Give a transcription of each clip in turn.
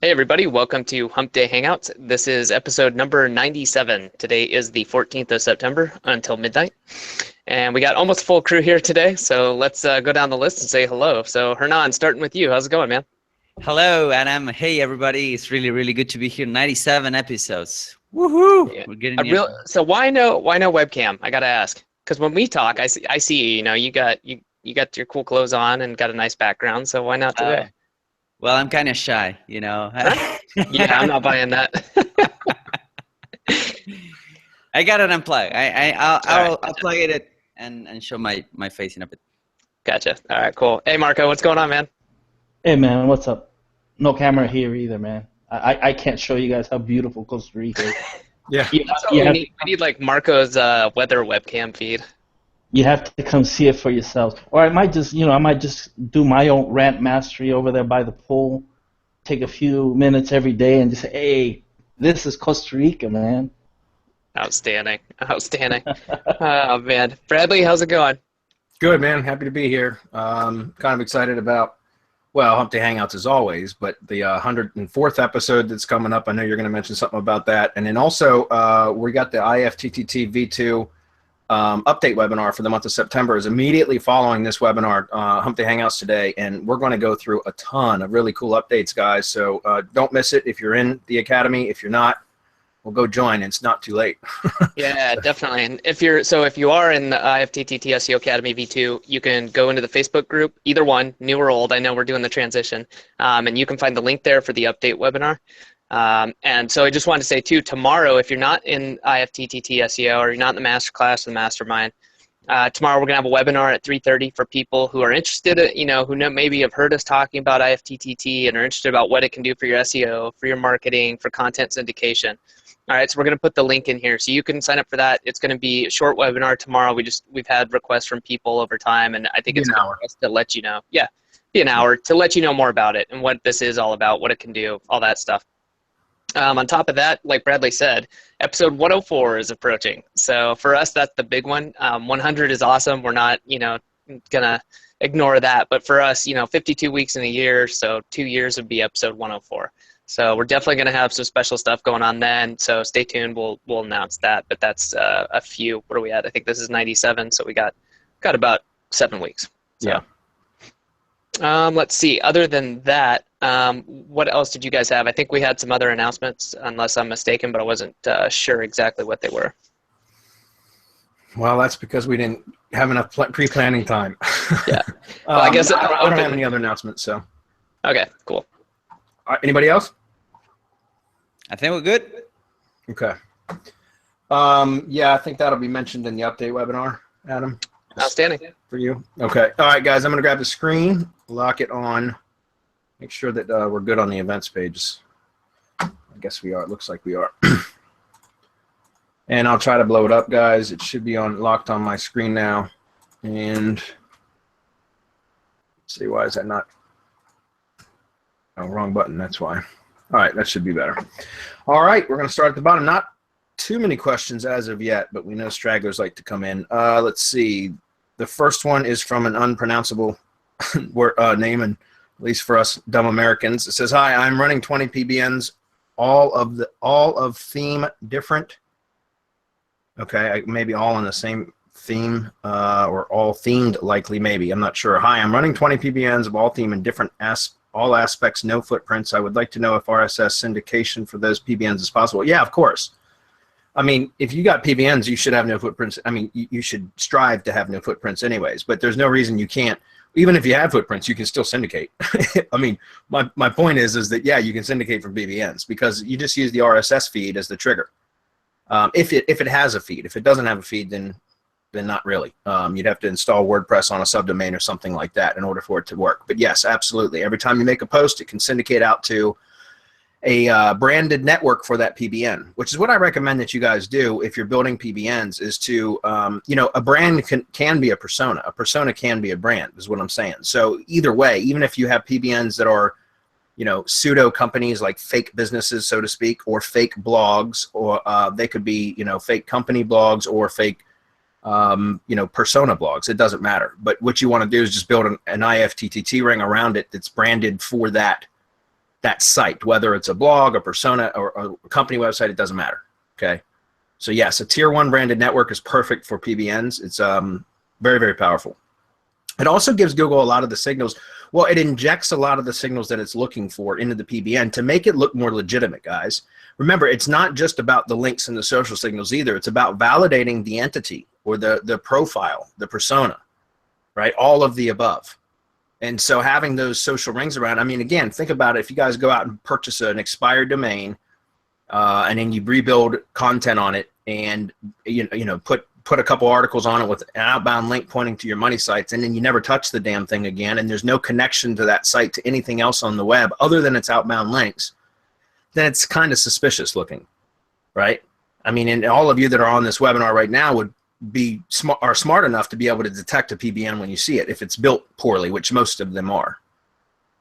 Hey everybody, welcome to Hump Day Hangouts. This is episode number 97. Today is the 14th of September until midnight. And we got almost a full crew here today, so let's go down the list and say hello. So Hernan, starting with you, how's it going, man? Hello, Adam. Hey everybody, it's really good to be here. 97 episodes. Woohoo! Yeah. We're getting here. So why no webcam? I gotta ask. Because when we talk, I see you got your cool clothes on and got a nice background, so why not today? Well, I'm kind of shy, you know. Yeah, I'm not buying that. I got it unplugged. I'll plug it and show my face in a bit. Gotcha. All right, cool. Hey Marco, what's going on, man? Hey man, what's up? No camera here either, man. I can't show you guys how beautiful Costa Rica is. Yeah, that's what we need like Marco's weather webcam feed. You have to come see it for yourselves. Or I might just do my own rant mastery over there by the pool, take a few minutes every day and just say, hey, this is Costa Rica, man. Outstanding. Oh, man. Bradley, how's it going? Good, man. Happy to be here. Kind of excited about, well, Hump Day Hangouts as always, but the 104th episode that's coming up. I know you're going to mention something about that. And then also we got the ifttt v2 update webinar for the month of September is immediately following this webinar, Hump Day Hangouts today, and we're going to go through a ton of really cool updates, guys. So don't miss it if you're in the academy. If you're not, we'll go join. It's not too late. Yeah, definitely. And if you are in the ifttt SEO Academy V2, you can go into the Facebook group, either one, new or old. I know we're doing the transition, and you can find the link there for the update webinar. And so I just wanted to say too, tomorrow, if you're not in ifttt SEO or you're not in the masterclass or the mastermind, tomorrow we're gonna have a webinar at 3:30 for people who are interested, who maybe have heard us talking about ifttt and are interested about what it can do for your SEO, for your marketing, for content syndication. All right, so we're gonna put the link in here so you can sign up for that. It's gonna be a short webinar tomorrow. We've had requests from people over time, and I think it's good for us to let you know. Yeah, be an hour to let you know more about it and what this is all about, what it can do, all that stuff. On top of that, like Bradley said, episode 104 is approaching. So for us, that's the big one. 100 is awesome. We're not, gonna ignore that. But for us, 52 weeks in a year, so 2 years would be episode 104. So we're definitely gonna have some special stuff going on then. So stay tuned. We'll announce that. But that's a few. What are we at? I think this is 97. So we got about 7 weeks. So. Yeah. Let's see. Other than that, what else did you guys have? I think we had some other announcements, unless I'm mistaken, but I wasn't sure exactly what they were. Well, that's because we didn't have enough pre-planning time. Yeah. Well, I guess I don't have any other announcements. So. Okay. Cool. Anybody else? I think we're good. Okay. Yeah, I think that'll be mentioned in the update webinar, Adam. Outstanding. For you. Okay. All right, guys, I'm going to grab the screen, lock it on, make sure that we're good on the events page. I guess we are. It looks like we are. And I'll try to blow it up, guys. It should be locked on my screen now. And let's see, why is that not? Oh, wrong button. That's why. All right, that should be better. All right, we're going to start at the bottom. Not too many questions as of yet, but we know stragglers like to come in. Let's see. The first one is from an unpronounceable name, and at least for us dumb Americans. It says, "Hi, I'm running 20 pbns, all of theme different." Okay, maybe all on the same theme, or all themed, likely, maybe. I'm not sure. "Hi, I'm running 20 pbns of all theme and different all aspects, no footprints. I would like to know if RSS syndication for those pbns is possible." Yeah, of course. I mean, if you got PBNs, you should have no footprints. I mean, you should strive to have no footprints anyways, but there's no reason you can't. Even if you have footprints, you can still syndicate. I mean, my point is that, yeah, you can syndicate from PBNs because you just use the RSS feed as the trigger. If it has a feed. If it doesn't have a feed, then not really. You'd have to install WordPress on a subdomain or something like that in order for it to work. But yes, absolutely. Every time you make a post, it can syndicate out to a branded network for that PBN, which is what I recommend that you guys do if you're building PBNs, is to, a brand can be a persona. A persona can be a brand, is what I'm saying. So either way, even if you have PBNs that are, pseudo companies, like fake businesses, so to speak, or fake blogs, or they could be, fake company blogs or fake, persona blogs. It doesn't matter. But what you want to do is just build an ifttt ring around it that's branded for that that site, whether it's a blog, a persona, or a company website, it doesn't matter, okay? So yes, a tier 1 branded network is perfect for PBNs. It's very, very powerful. It also gives Google a lot of the signals. Well, it injects a lot of the signals that it's looking for into the PBN to make it look more legitimate, guys. Remember, it's not just about the links and the social signals either. It's about validating the entity or the profile, the persona, right? All of the above. And so having those social rings around, I mean, again, think about it. If you guys go out and purchase an expired domain and then you rebuild content on it and you know put a couple articles on it with an outbound link pointing to your money sites, and then you never touch the damn thing again, and there's no connection to that site to anything else on the web other than its outbound links, then it's kind of suspicious looking, right? I mean, and all of you that are on this webinar right now are smart enough to be able to detect a PBN when you see it if it's built poorly, which most of them are.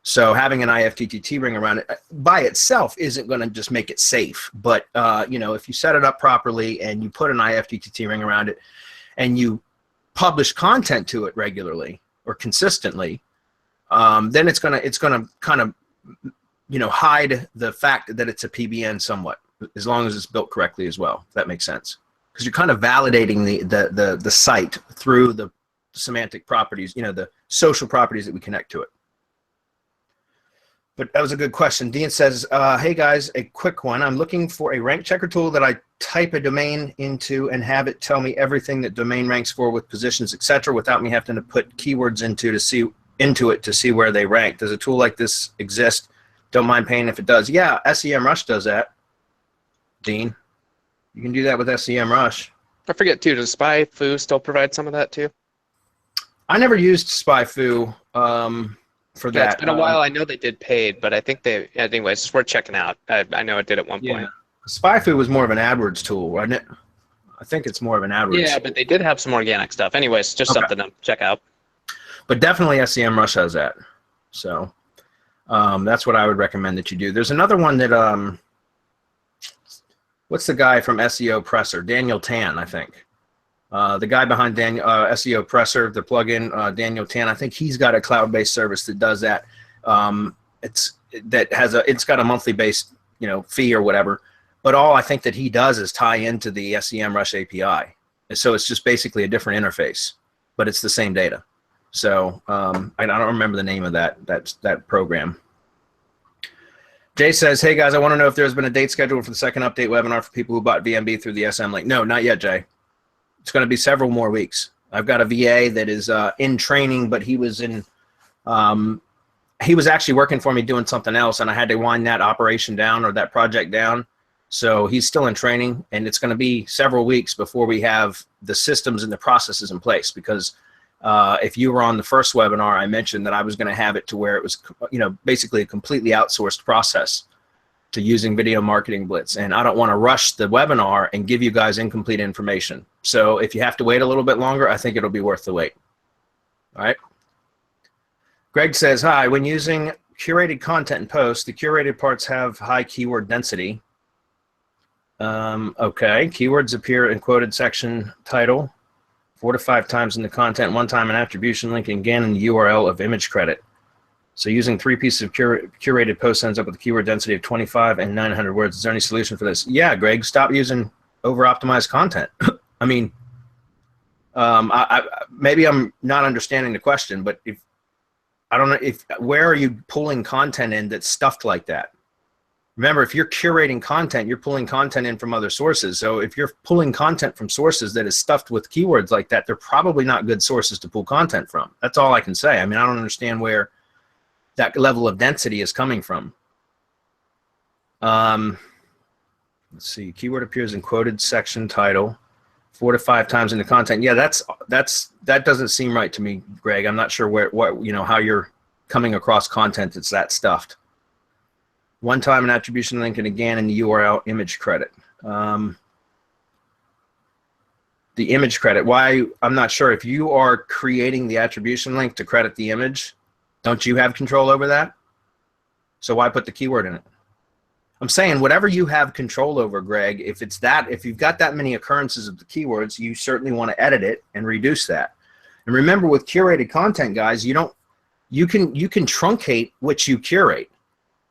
So having an ifttt ring around it by itself isn't going to just make it safe, but you know, if you set it up properly and you put an ifttt ring around it and you publish content to it regularly or consistently, then it's gonna kind of, you know, hide the fact that it's a PBN somewhat, as long as it's built correctly as well. If that makes sense, because you're kind of validating the site through the semantic properties, you know, the social properties that we connect to it. But that was a good question. Dean says, hey guys, a quick one. I'm looking for a rank checker tool that I type a domain into and have it tell me everything that domain ranks for with positions, etc., without me having to put keywords into it to see where they rank. Does a tool like this exist? Don't mind paying if it does. Yeah, SEMrush does that, Dean. You can do that with SEMrush. I forget too, does SpyFu still provide some of that too? I never used SpyFu for that. It's been a while. I know they did paid, but I think they, anyways, it's worth checking out. I know it did at one point. SpyFu was more of an AdWords tool, wasn't it? I think it's more of an AdWords. Yeah, but they did have some organic stuff. Anyways, just something to check out. But definitely SEMrush has that. So that's what I would recommend that you do. There's another one that, what's the guy from SEO Presser? Daniel Tan, I think. The guy behind SEO Presser, the plugin, Daniel Tan, I think he's got a cloud-based service that does that. It's got a monthly based, you know, fee or whatever. But all I think that he does is tie into the SEMrush API. And so it's just basically a different interface, but it's the same data. So I don't remember the name of that program. Jay says, hey guys, I want to know if there's been a date scheduled for the second update webinar for people who bought VMB through the SM link. No, not yet, Jay. It's going to be several more weeks. I've got a VA that is in training, but he was actually working for me doing something else, and I had to wind that operation down or that project down. So he's still in training, and it's going to be several weeks before we have the systems and the processes in place. Because if you were on the first webinar, I mentioned that I was going to have it to where it was, you know, basically a completely outsourced process to using Video Marketing Blitz. And I don't want to rush the webinar and give you guys incomplete information. So if you have to wait a little bit longer, I think it'll be worth the wait. All right. Greg says, hi, when using curated content and posts, the curated parts have high keyword density. Okay, keywords appear in quoted section title 4 to 5 times in the content, 1 time in attribution link, and again in the URL of image credit. So using 3 pieces of curated posts ends up with a keyword density of 25 and 900 words. Is there any solution for this? Yeah, Greg, stop using over-optimized content. I mean, maybe I'm not understanding the question, but I don't know where are you pulling content in that's stuffed like that? Remember, if you're curating content, you're pulling content in from other sources. So if you're pulling content from sources that is stuffed with keywords like that, they're probably not good sources to pull content from. That's all I can say. I mean, I don't understand where that level of density is coming from. Let's see, keyword appears in quoted section title 4 to 5 times in the content. Yeah, that doesn't seem right to me, Greg. I'm not sure how you're coming across content that's that stuffed. 1 time an attribution link, and again in the URL image credit. The image credit, why? I'm not sure. If you are creating the attribution link to credit the image, don't you have control over that? So why put the keyword in it? I'm saying whatever you have control over, Greg, if you've got that many occurrences of the keywords, you certainly want to edit it and reduce that. And remember, with curated content, guys, you can truncate what you curate.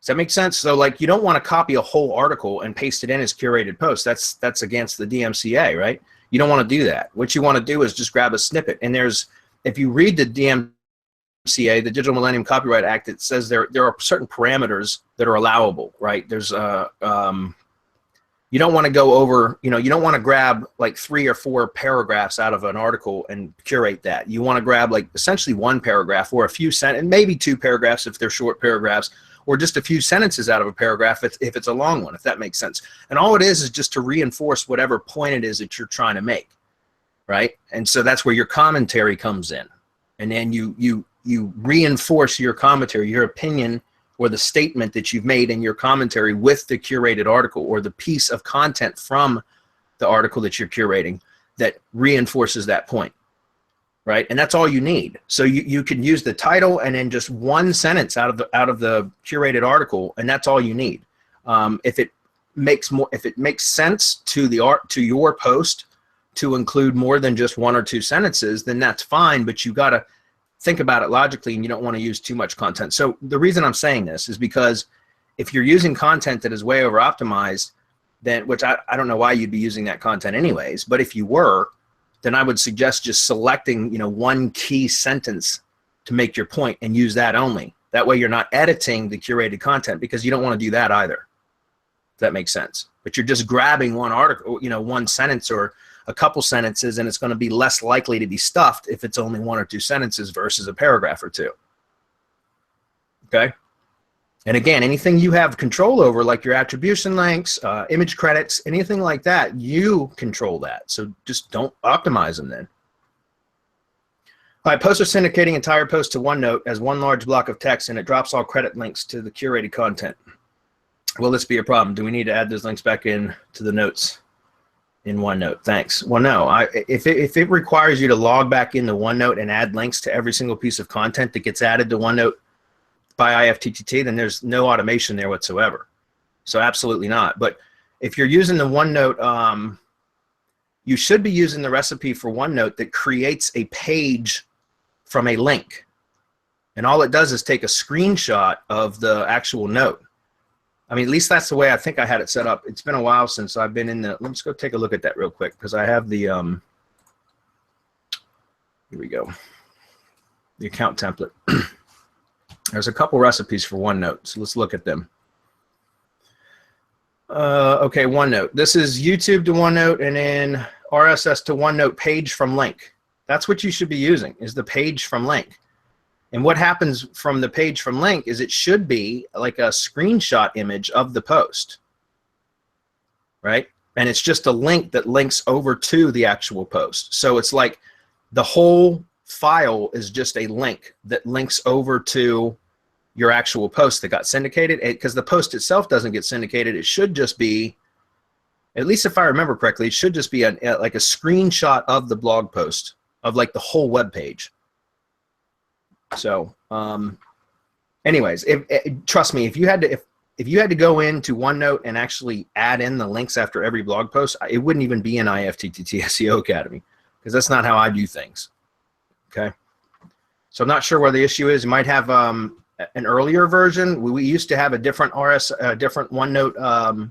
Does that make sense? So like you don't want to copy a whole article and paste it in as curated post. That's against the DMCA, right? You don't want to do that. What you want to do is just grab a snippet. And if you read the DMCA, the Digital Millennium Copyright Act, it says there are certain parameters that are allowable, right? There's you don't want to go over, you don't want to grab like 3 or 4 paragraphs out of an article and curate that. You want to grab like essentially 1 paragraph or a few sentences, maybe 2 paragraphs if they're short paragraphs, or just a few sentences out of a paragraph if it's a long one, if that makes sense. And all it is just to reinforce whatever point it is that you're trying to make, right? And so that's where your commentary comes in. And then you reinforce your commentary, your opinion, or the statement that you've made in your commentary with the curated article or the piece of content from the article that you're curating that reinforces that point, right? And that's all you need. So you can use the title and then just 1 sentence out of the curated article, and that's all you need. If it makes sense to your post to include more than just 1 or 2 sentences, then that's fine, but you got to think about it logically, and you don't want to use too much content. So the reason I'm saying this is because if you're using content that is way over optimized, then, which I don't know why you'd be using that content anyways, but if you were, then I would suggest just selecting 1 key sentence to make your point and use that only. That way you're not editing the curated content, because you don't want to do that either. If that makes sense. But you're just grabbing 1 article, 1 sentence or a couple sentences, and it's going to be less likely to be stuffed if it's only 1 or 2 sentences versus a paragraph or 2. Okay? And again, anything you have control over, like your attribution links, image credits, anything like that, you control that. So just don't optimize them then. All right, posts are syndicating entire posts to OneNote as 1 large block of text, and it drops all credit links to the curated content. Will this be a problem? Do we need to add those links back in to the notes in OneNote? Thanks. Well, no. If it requires you to log back into OneNote and add links to every single piece of content that gets added to OneNote by ifttt, then there's no automation there whatsoever. So absolutely not. But if you're using the OneNote, you should be using the recipe for OneNote that creates a page from a link. And all it does is take a screenshot of the actual note. I mean, at least that's the way I think I had it set up. It's been a while since I've been in the, let's go take a look at that real quick, because I have the, here we go, the account template. There's a couple recipes for OneNote, so let's look at them. Okay, OneNote. This is YouTube to OneNote and then RSS to OneNote page from link. That's what you should be using, is the page from link. And what happens from the page from link is it should be like a screenshot image of the post, right? And it's just a link that links over to the actual post. So it's like the whole file is just a link that links over to your actual post that got syndicated. Because the post itself doesn't get syndicated, it should just be, at least if I remember correctly, it should just be like a screenshot of the blog post of like the whole web page. So, anyways, trust me, if you had to go into OneNote and actually add in the links after every blog post, it wouldn't even be in ifttt SEO Academy, because that's not how I do things. Okay, so I'm not sure where the issue is. You might have an earlier version. We used to have a different different OneNote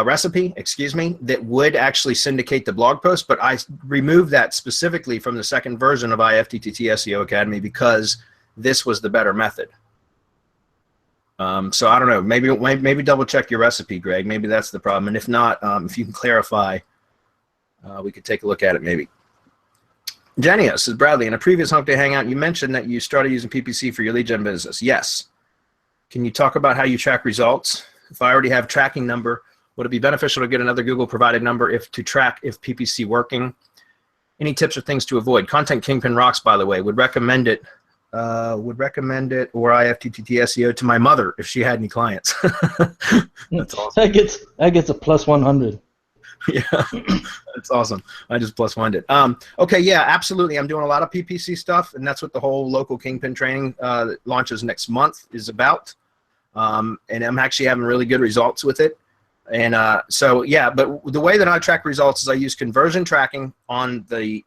recipe, excuse me, that would actually syndicate the blog post, but I removed that specifically from the 2nd version of ifttt SEO Academy because this was the better method. So I don't know, maybe double check your recipe, Greg. Maybe that's the problem. And if not, if you can clarify, we could take a look at it maybe. Jenny says, Bradley, in a previous Hump Day Hangout, you mentioned that you started using PPC for your lead gen business. Yes. Can you talk about how you track results? If I already have tracking number, would it be beneficial to get another Google provided number to track if PPC working? Any tips or things to avoid? Content Kingpin rocks, by the way. Would recommend it or ifttt SEO to my mother if she had any clients. That's awesome. That gets a plus 100. Yeah, that's awesome. I just plus 1'd it. Okay, yeah, absolutely. I'm doing a lot of PPC stuff, and that's what the whole local Kingpin training that launches next month is about. And I'm actually having really good results with it. And so, yeah, but the way that I track results is I use conversion tracking on the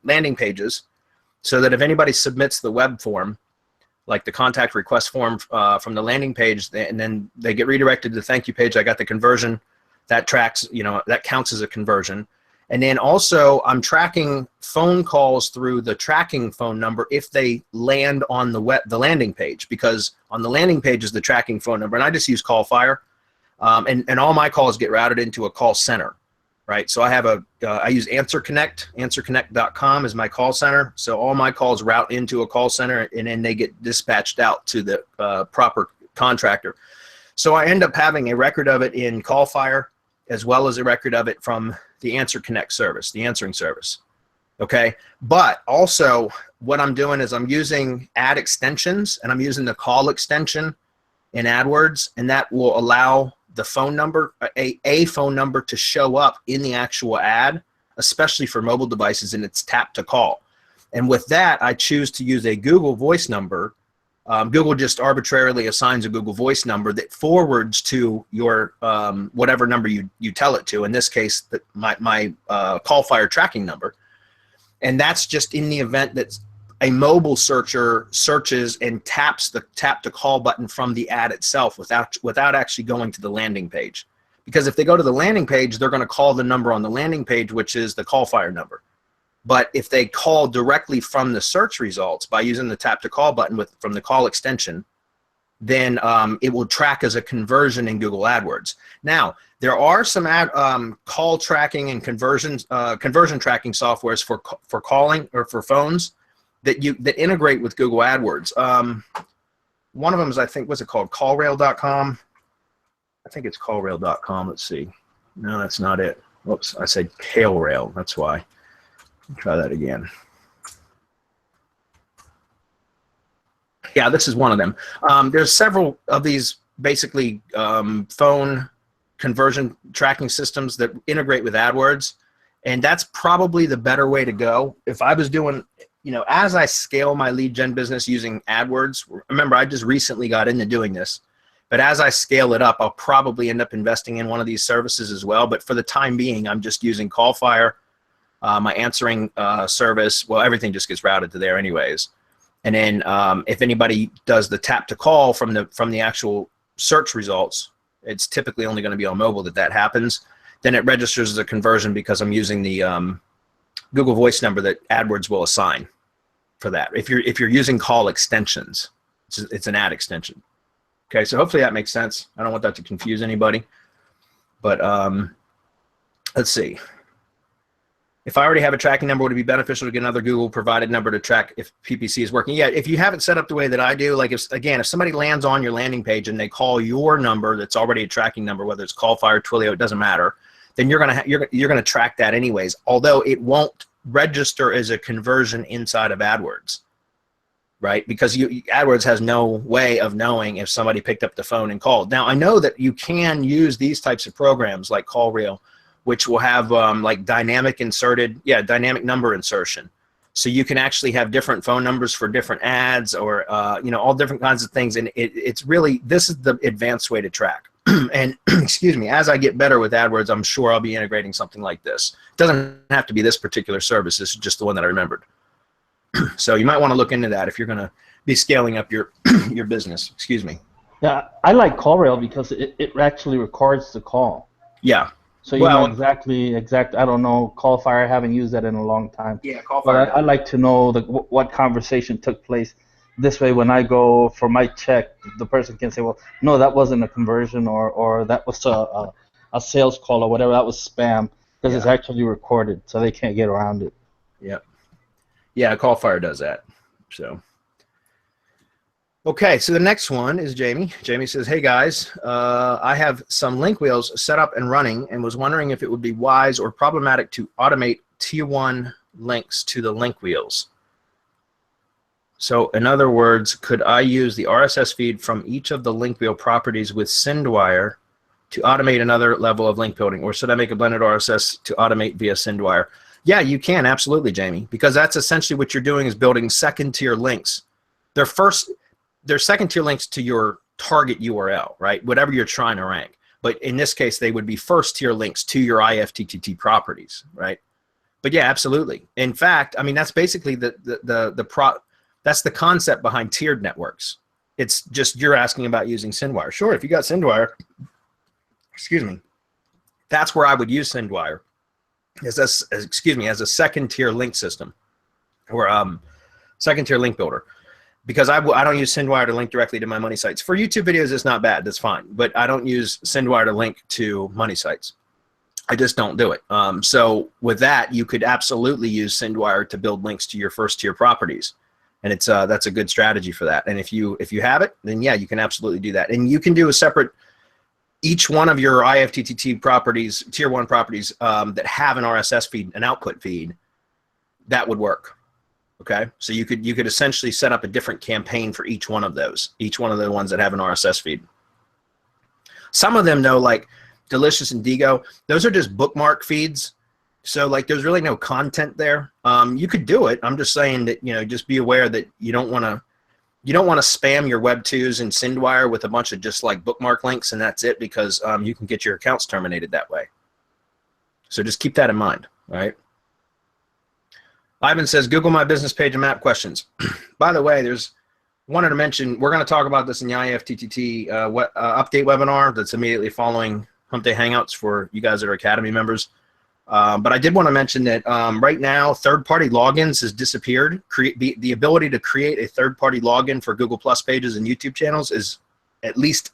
landing pages, so that if anybody submits the web form, like the contact request form from the landing page, and then they get redirected to the thank you page. I got the conversion that tracks, that counts as a conversion. And then also I'm tracking phone calls through the tracking phone number if they land on the landing page, because on the landing page is the tracking phone number, and I just use CallFire, and all my calls get routed into a call center, right? So I have I use AnswerConnect. AnswerConnect.com is my call center. So all my calls route into a call center, and then they get dispatched out to the proper contractor. So I end up having a record of it in CallFire, as well as a record of it from the AnswerConnect service, the answering service. Okay, but also what I'm doing is I'm using ad extensions, and I'm using the call extension in AdWords, and that will allow the phone number, a phone number, to show up in the actual ad, especially for mobile devices, and it's tap to call. And with that, I choose to use a Google Voice number. Google just arbitrarily assigns a Google Voice number that forwards to your whatever number you tell it to. In this case, my CallFire tracking number. And that's just in the event that a mobile searcher searches and taps the tap to call button from the ad itself without actually going to the landing page. Because if they go to the landing page, they're going to call the number on the landing page, which is the CallFire number. But if they call directly from the search results by using the tap to call button from the call extension, then it will track as a conversion in Google AdWords. Now, there are some call tracking and conversion tracking softwares for calling or for phones that integrate with Google AdWords. One of them is, I think, what's it called? Callrail.com. I think it's callrail.com. Let's see. No, that's not it. Whoops, I said CaleRail. That's why. Try that again. Yeah, this is one of them. There's several of these basically phone conversion tracking systems that integrate with AdWords, and that's probably the better way to go. If I was doing, as I scale my lead gen business using AdWords, remember I just recently got into doing this, but as I scale it up, I'll probably end up investing in one of these services as well. But for the time being, I'm just using CallFire. My answering service, well, everything just gets routed to there anyways. And then if anybody does the tap to call from the actual search results, it's typically only going to be on mobile that happens. Then it registers as a conversion because I'm using the Google Voice number that AdWords will assign for that. If you're using call extensions, it's an ad extension. Okay, so hopefully that makes sense. I don't want that to confuse anybody. But let's see. If I already have a tracking number, would it be beneficial to get another Google provided number to track if PPC is working? Yeah, if you have it set up the way that I do, like if somebody lands on your landing page and they call your number that's already a tracking number, whether it's CallFire, Twilio, it doesn't matter, then you're gonna track that anyways. Although it won't register as a conversion inside of AdWords, right? Because AdWords has no way of knowing if somebody picked up the phone and called. Now I know that you can use these types of programs like CallRail, which will have like dynamic number insertion. So you can actually have different phone numbers for different ads, or all different kinds of things. And it's really, this is the advanced way to track. And excuse me, as I get better with AdWords, I'm sure I'll be integrating something like this. It doesn't have to be this particular service. This is just the one that I remembered. So you might want to look into that if you're going to be scaling up your your business. Excuse me. Yeah, I like CallRail because it actually records the call. Yeah. So you know exactly. I don't know CallFire. I haven't used that in a long time. Yeah, CallFire. But I like to know what conversation took place. This way, when I go for my check, the person can say, "Well, no, that wasn't a conversion, or that was a sales call, or whatever. That was spam," because it's actually recorded, so they can't get around it. Yep. Yeah, CallFire does that. So. Okay, so the next one is Jamie. Jamie says, hey guys, I have some link wheels set up and running and was wondering if it would be wise or problematic to automate tier 1 links to the link wheels. So in other words, could I use the RSS feed from each of the link wheel properties with syndwire to automate another level of link building, or should I make a blended RSS to automate via syndwire? Yeah, you can, absolutely, Jamie, because that's essentially what you're doing is building second tier links. They're second tier links to your target URL, right? Whatever you're trying to rank. But in this case, they would be first tier links to your ifttt properties, right? But yeah, absolutely. In fact, I mean, that's basically that's That's the concept behind tiered networks. It's just you're asking about using syndwire. Sure, if you got syndwire, excuse me, that's where I would use syndwire as a second tier link system, or second tier link builder, because I don't use syndwire to link directly to my money sites. For YouTube videos, it's not bad, that's fine, but I don't use syndwire to link to money sites. I just don't do it. So with that, you could absolutely use syndwire to build links to your first tier properties. And it's that's a good strategy for that. And if you have it, then yeah, you can absolutely do that. And you can do a separate, each one of your ifttt properties, tier 1 properties that have an RSS feed, an output feed, that would work. Okay, so you could essentially set up a different campaign for each one of those, each one of the ones that have an RSS feed. Some of them though, like Delicious and Digo, those are just bookmark feeds. So like there's really no content there. You could do it. I'm just saying that, you know, just be aware that you don't want to spam your Web 2s and Syndwire with a bunch of just like bookmark links and that's it, because you can get your accounts terminated that way. So just keep that in mind, all right? Ivan says, Google my business page and map questions. By the way, wanted to mention, we're going to talk about this in the ifttt update webinar that's immediately following Hump Day Hangouts for you guys that are Academy members. But I did want to mention that right now, third-party logins has disappeared. The ability to create a third-party login for Google Plus pages and YouTube channels is, at least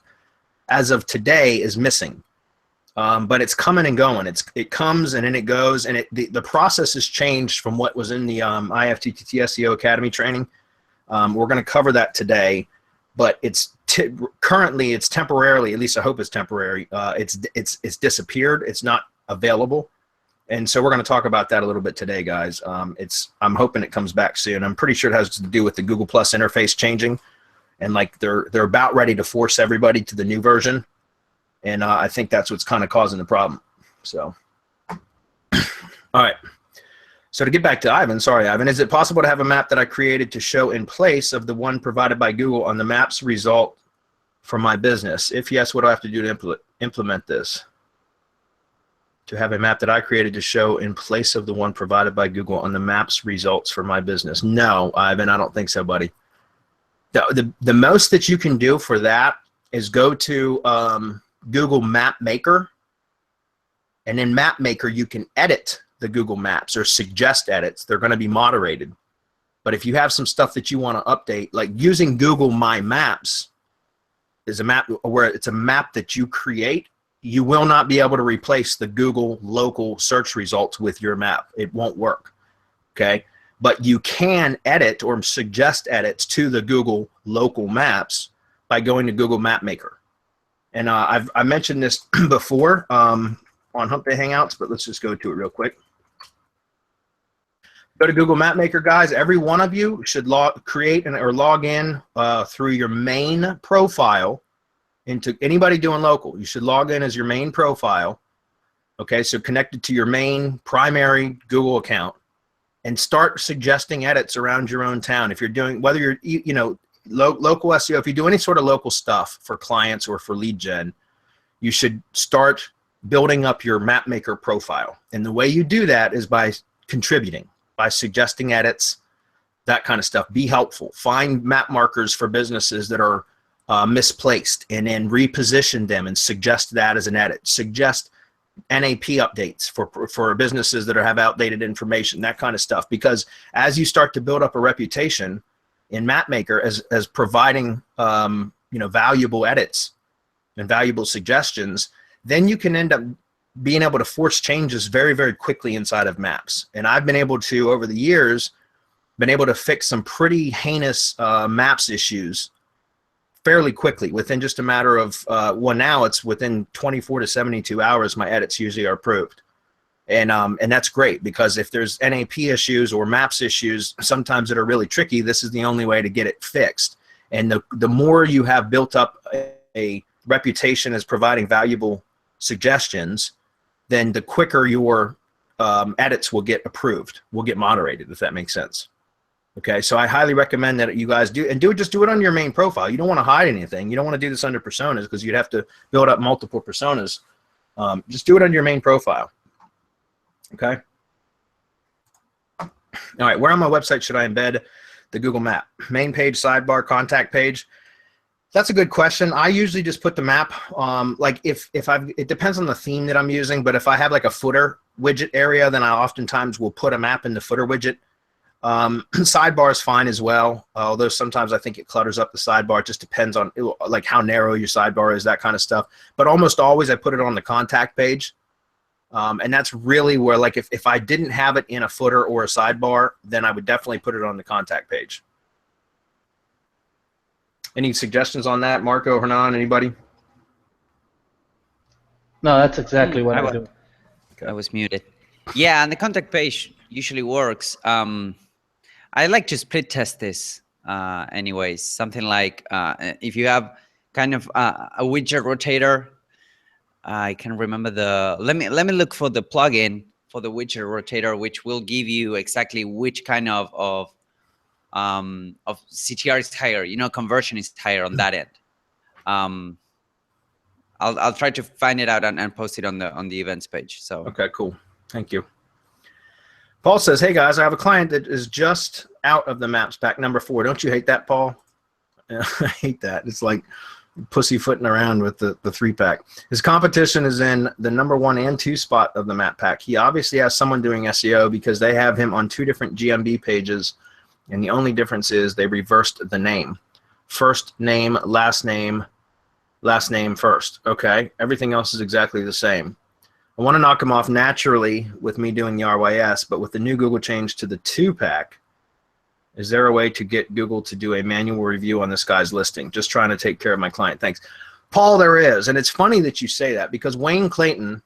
as of today, is missing. But it's coming and going. It comes and then it goes, and the process has changed from what was in the ifttt SEO Academy training. We're going to cover that today, but currently it's temporarily, at least I hope it's temporary. It's disappeared. It's not available. And so we're going to talk about that a little bit today, guys. I'm hoping it comes back soon. I'm pretty sure it has to do with the Google Plus interface changing, and like they're about ready to force everybody to the new version. And I think that's what's kind of causing the problem. So, all right. So to get back to Ivan, sorry, Ivan, is it possible to have a map that I created to show in place of the one provided by Google on the maps result for my business? If yes, what do I have to do to implement this? To have a map that I created to show in place of the one provided by Google on the maps results for my business? No, Ivan, I don't think so, buddy. The most that you can do for that is go to Google Map Maker, and in Map Maker you can edit the Google Maps or suggest edits. They're going to be moderated. But if you have some stuff that you want to update, like using Google My Maps is a map where it's a map that you create, you will not be able to replace the Google local search results with your map. It won't work, okay? But you can edit or suggest edits to the Google local maps by going to Google Map Maker. And I mentioned this before on Hump Day Hangouts, but let's just go to it real quick. Go to Google Map Maker, guys. Every one of you should create or log in through your main profile. Into anybody doing local, you should log in as your main profile. Okay, so connected to your main primary Google account, and start suggesting edits around your own town. If you're doing, whether you're local SEO, if you do any sort of local stuff for clients or for lead gen, you should start building up your map maker profile. And the way you do that is by contributing, by suggesting edits, that kind of stuff. Be helpful. Find map markers for businesses that are misplaced, and then reposition them and suggest that as an edit. Suggest NAP updates for businesses that have outdated information, that kind of stuff. Because as you start to build up a reputation in MapMaker as providing valuable edits and valuable suggestions, then you can end up being able to force changes very, very quickly inside of maps. And I've been able to, over the years, fix some pretty heinous maps issues fairly quickly, within just a matter of, well, now it's within 24 to 72 hours, my edits usually are approved. And that's great, because if there's NAP issues or maps issues, sometimes that are really tricky, this is the only way to get it fixed. And the more you have built up a reputation as providing valuable suggestions, then the quicker your edits will get approved, will get moderated, if that makes sense. Okay, so I highly recommend that you guys do, and just do it on your main profile. You don't want to hide anything. You don't want to do this under personas, because you'd have to build up multiple personas. Just do it on your main profile. Okay. All right, where on my website should I embed the Google map. Main page, sidebar, contact page. That's a good question. I usually just put the map, like if it depends on the theme that I'm using, but if I have like a footer widget area, then I oftentimes will put a map in the footer widget. Sidebar is fine as well, although sometimes I think it clutters up the sidebar. It just depends on like how narrow your sidebar is, that kind of stuff. But almost always I put it on the contact page. And that's really where, like, if I didn't have it in a footer or a sidebar, then I would definitely put it on the contact page. Any suggestions on that, Marco, Hernan, anybody? No, that's exactly what I do. Okay. I was muted. Yeah, and the contact page usually works. I like to split test this anyways. Something like if you have kind of a widget rotator, I can remember the, let me look for the plugin for the widget rotator, which will give you exactly which kind of CTR is higher, you know, conversion is higher on that end. I'll try to find it out and post it on the events page. So okay, cool. Thank you. Paul says, hey guys, I have a client that is just out of the maps pack number 4. Don't you hate that, Paul? I hate that. It's like pussyfooting around with the 3-pack. His competition is in the number 1 and 2 spot of the map pack. He obviously has someone doing SEO because they have him on 2 different GMB pages, and the only difference is they reversed the name. First name, last name first. Okay, everything else is exactly the same. I want to knock him off naturally with me doing the RYS, but with the new Google change to the 2-pack, is there a way to get Google to do a manual review on this guy's listing? Just trying to take care of my client. Thanks. Paul, there is. And it's funny that you say that because Wayne Clayton,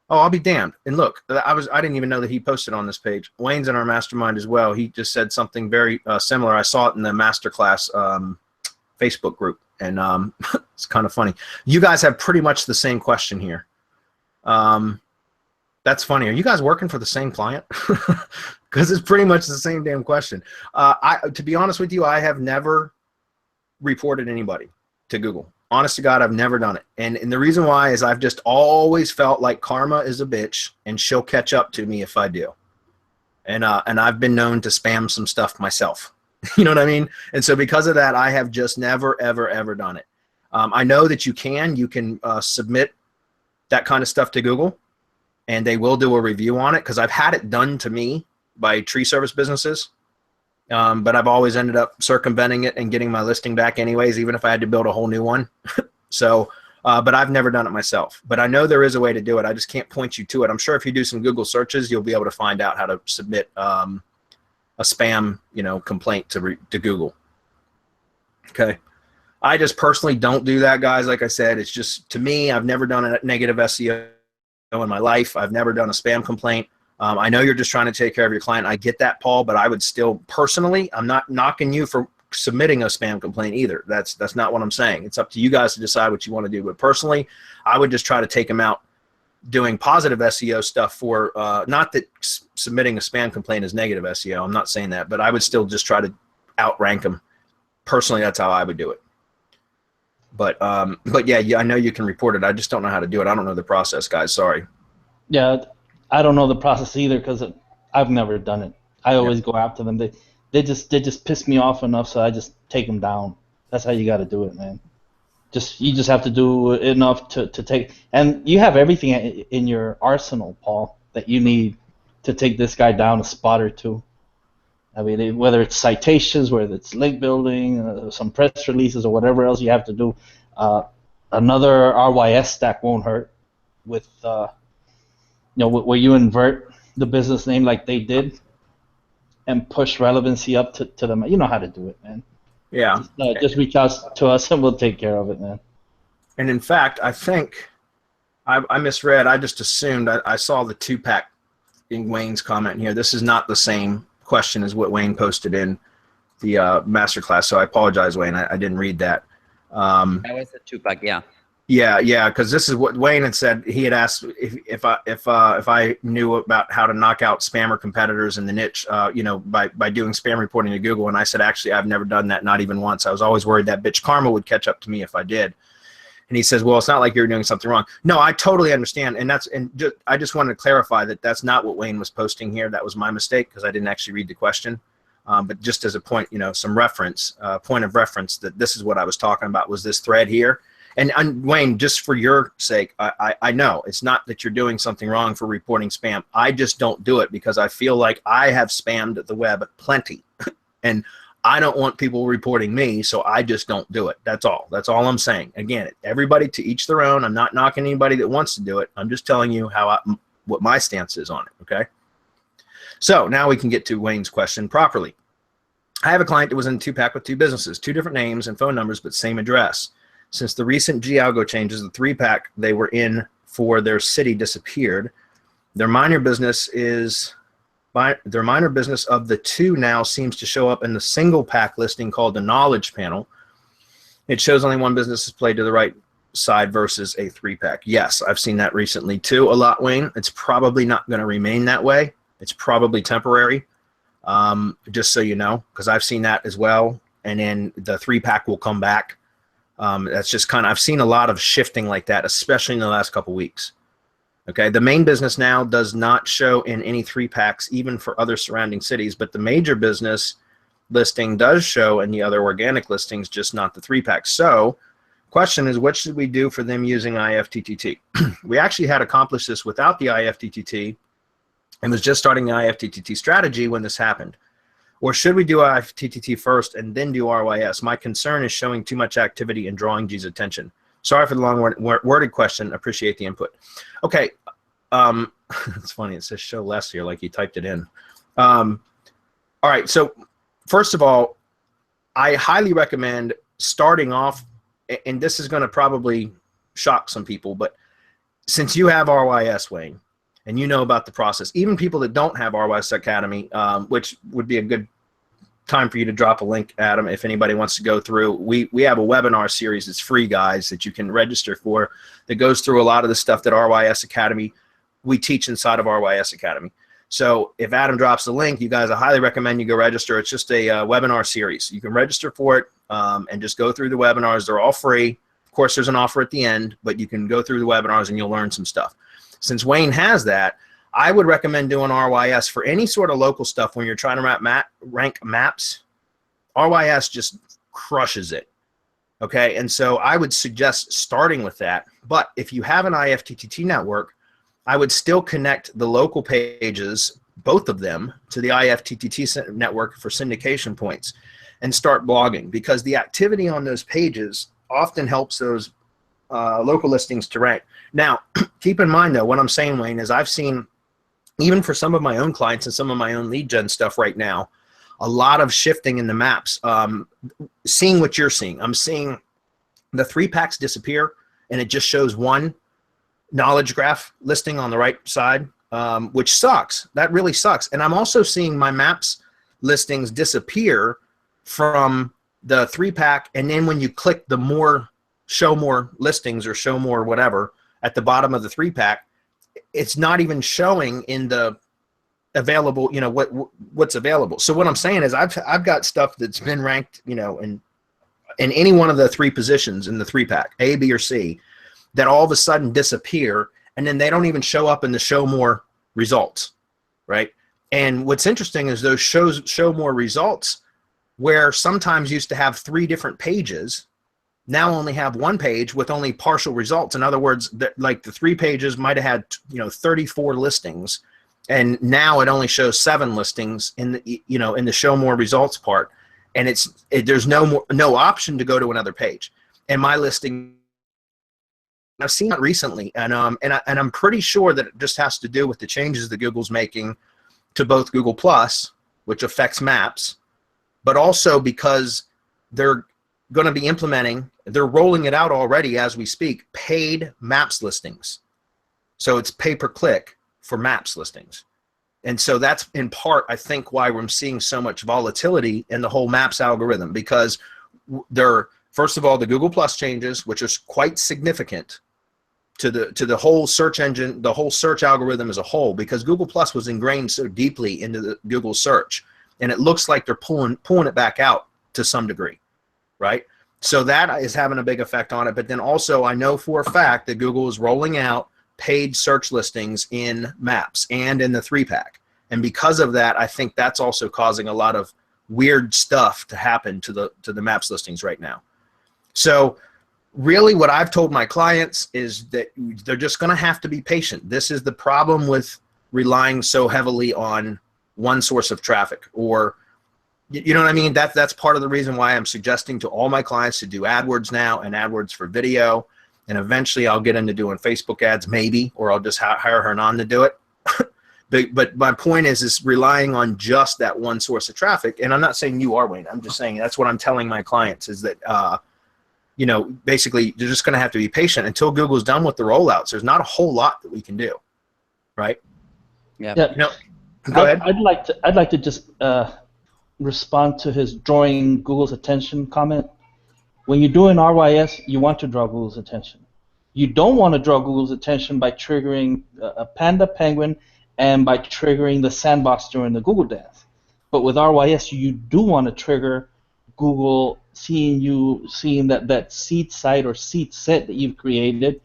oh, I'll be damned. And look, I didn't even know that he posted on this page. Wayne's in our mastermind as well. He just said something very similar. I saw it in the masterclass Facebook group. And it's kind of funny. You guys have pretty much the same question here. That's funny. Are you guys working for the same client? Because it's pretty much the same damn question. To be honest with you, I have never reported anybody to Google. Honest to God, I've never done it. And the reason why is I've just always felt like karma is a bitch and she'll catch up to me if I do. And I've been known to spam some stuff myself. You know what I mean? And so because of that, I have just never, ever, ever done it. I know that you can submit that kind of stuff to Google, and they will do a review on it because I've had it done to me by tree service businesses, but I've always ended up circumventing it and getting my listing back anyways, even if I had to build a whole new one. So, but I've never done it myself. But I know there is a way to do it. I just can't point you to it. I'm sure if you do some Google searches, you'll be able to find out how to submit a spam, complaint to Google. Okay. I just personally don't do that, guys. Like I said, it's just, to me, I've never done a negative SEO in my life. I've never done a spam complaint. I know you're just trying to take care of your client. I get that, Paul, but I would still, personally, I'm not knocking you for submitting a spam complaint either. That's not what I'm saying. It's up to you guys to decide what you want to do. But personally, I would just try to take them out doing positive SEO stuff for, not that submitting a spam complaint is negative SEO. I'm not saying that, but I would still just try to outrank them. Personally, that's how I would do it. But yeah, I know you can report it. I just don't know how to do it. I don't know the process, guys. Sorry. Yeah, I don't know the process either because I've never done it. I always go after them. They just piss me off enough, so I just take them down. That's how you got to do it, man. You just have to do enough to take, and you have everything in your arsenal, Paul, that you need to take this guy down a spot or two. I mean, whether it's citations, whether it's link building, some press releases, or whatever else you have to do, another RYS stack won't hurt. With where you invert the business name like they did, and push relevancy up to them. You know how to do it, man. Yeah. Just reach out to us, and we'll take care of it, man. And in fact, I think I misread. I just assumed I saw the 2-pack in Wayne's comment here. This is not the same question as what Wayne posted in the masterclass, so I apologize, Wayne. I didn't read that. That was a 2-pack, yeah. Yeah, because this is what Wayne had said. He had asked if I knew about how to knock out spammer competitors in the niche, by doing spam reporting to Google. And I said, actually, I've never done that, not even once. I was always worried that bitch karma would catch up to me if I did. And he says, well, it's not like you're doing something wrong. No, I totally understand. And I just wanted to clarify that that's not what Wayne was posting here. That was my mistake because I didn't actually read the question. But just as a point, some reference, point of reference that this is what I was talking about was this thread here. And Wayne, just for your sake, I know it's not that you're doing something wrong for reporting spam. I just don't do it because I feel like I have spammed the web plenty. And I don't want people reporting me, so I just don't do it. That's all. That's all I'm saying. Again, everybody to each their own. I'm not knocking anybody that wants to do it. I'm just telling you what my stance is on it, okay? So now we can get to Wayne's question properly. I have a client that was in a 2-pack with 2 businesses, 2 different names and phone numbers, but same address. Since the recent algo changes, the 3-pack they were in for their city disappeared. Their minor business of the 2 now seems to show up in the single pack listing called the knowledge panel. It shows only 1 business is played to the right side versus a 3-pack. Yes, I've seen that recently too a lot, Wayne. It's probably not going to remain that way. It's probably temporary, just so you know, because I've seen that as well. And then the 3-pack will come back. That's just kind of, I've seen a lot of shifting like that, especially in the last couple weeks. Okay, the main business now does not show in any 3-packs, even for other surrounding cities, but the major business listing does show in the other organic listings, just not the 3-packs. So, question is, what should we do for them using ifttt? We actually had accomplished this without the ifttt and was just starting the ifttt strategy when this happened. Or should we do ifttt first and then do RYS? My concern is showing too much activity and drawing G's attention. Sorry for the long worded question. Appreciate the input. Okay. It's funny. It says show less here, like he typed it in. All right. So first of all, I highly recommend starting off, and this is going to probably shock some people, but since you have RYS, Wayne, and you know about the process, even people that don't have RYS Academy, which would be a good time for you to drop a link, Adam, if anybody wants to go through. We have a webinar series that's free, guys, that you can register for, that goes through a lot of the stuff that RYS Academy, we teach inside of RYS Academy. So if Adam drops the link, you guys, I highly recommend you go register. It's just a webinar series. You can register for it and just go through the webinars. They're all free. Of course, there's an offer at the end, but you can go through the webinars and you'll learn some stuff. Since Wayne has that, I would recommend doing RYS for any sort of local stuff when you're trying to rank maps. RYS just crushes it. Okay, and so I would suggest starting with that. But if you have an ifttt network, I would still connect the local pages, both of them, to the ifttt network for syndication points and start blogging, because the activity on those pages often helps those local listings to rank. Now, keep in mind, though, what I'm saying, Wayne, is I've seen, even for some of my own clients and some of my own lead gen stuff right now, a lot of shifting in the maps. Seeing what you're seeing. I'm seeing the 3-packs disappear, and it just shows 1 knowledge graph listing on the right side, which sucks. That really sucks. And I'm also seeing my maps listings disappear from the 3-pack, and then when you click the show more listings or show more whatever at the bottom of the 3-pack, it's not even showing in the available, what's available. So what I'm saying is I've got stuff that's been ranked, in any one of the 3 positions in the 3-pack, A, B, or C, that all of a sudden disappear, and then they don't even show up in the show more results, right? And what's interesting is those show more results, where sometimes used to have 3 different pages, now only have 1 page with only partial results. In other words, like the 3 pages might have had 34 listings, and now it only shows 7 listings in the in the show more results part, and there's no option to go to another page. And my listing, I've seen it recently, and I'm pretty sure that it just has to do with the changes that Google's making to both Google Plus, which affects maps, but also because they're going to be they're rolling it out already as we speak, paid maps listings. So it's pay-per-click for maps listings. And so that's in part, I think, why we're seeing so much volatility in the whole maps algorithm, because first of all, the Google Plus changes, which is quite significant to the whole search engine, the whole search algorithm as a whole, because Google Plus was ingrained so deeply into the Google search, and it looks like they're pulling it back out to some degree, right? So that is having a big effect on it. But then also, I know for a fact that Google is rolling out paid search listings in maps and in the 3-pack. And because of that, I think that's also causing a lot of weird stuff to happen to the maps listings right now. So really what I've told my clients is that they're just going to have to be patient. This is the problem with relying so heavily on one source of traffic, or you know what I mean? That's part of the reason why I'm suggesting to all my clients to do AdWords now, and AdWords for video. And eventually I'll get into doing Facebook ads maybe, or I'll just hire Hernan to do it. But my point is relying on just that one source of traffic. And I'm not saying you are, Wayne. I'm just saying that's what I'm telling my clients is that, you know, basically you're just going to have to be patient until Google's done with the rollouts. There's not a whole lot that we can do, right? Yeah. You know, go ahead. I'd like to just respond to his drawing Google's attention comment. When you're doing RYS, you want to draw Google's attention. You don't want to draw Google's attention by triggering a panda penguin and by triggering the sandbox during the Google dance. But with RYS, you do want to trigger Google seeing that seed site or seed set that you've created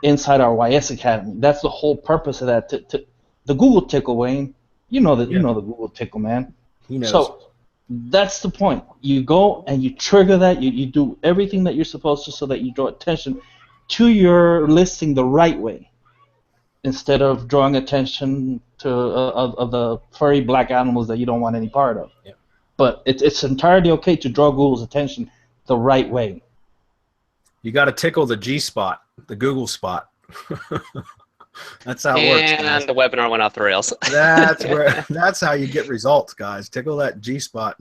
inside RYS Academy. That's the whole purpose of that. The Google tickle, Wayne. You know that. Yeah. You know the Google tickle, man. He knows. So that's the point. You go and you trigger that. You do everything that you're supposed to so that you draw attention to your listing the right way, instead of drawing attention to of the furry black animals that you don't want any part of. Yeah. But it's entirely okay to draw Google's attention the right way. You got to tickle the G spot, the Google spot. That's how it works. And the webinar went off the rails. That's how you get results, guys. Tickle that G spot.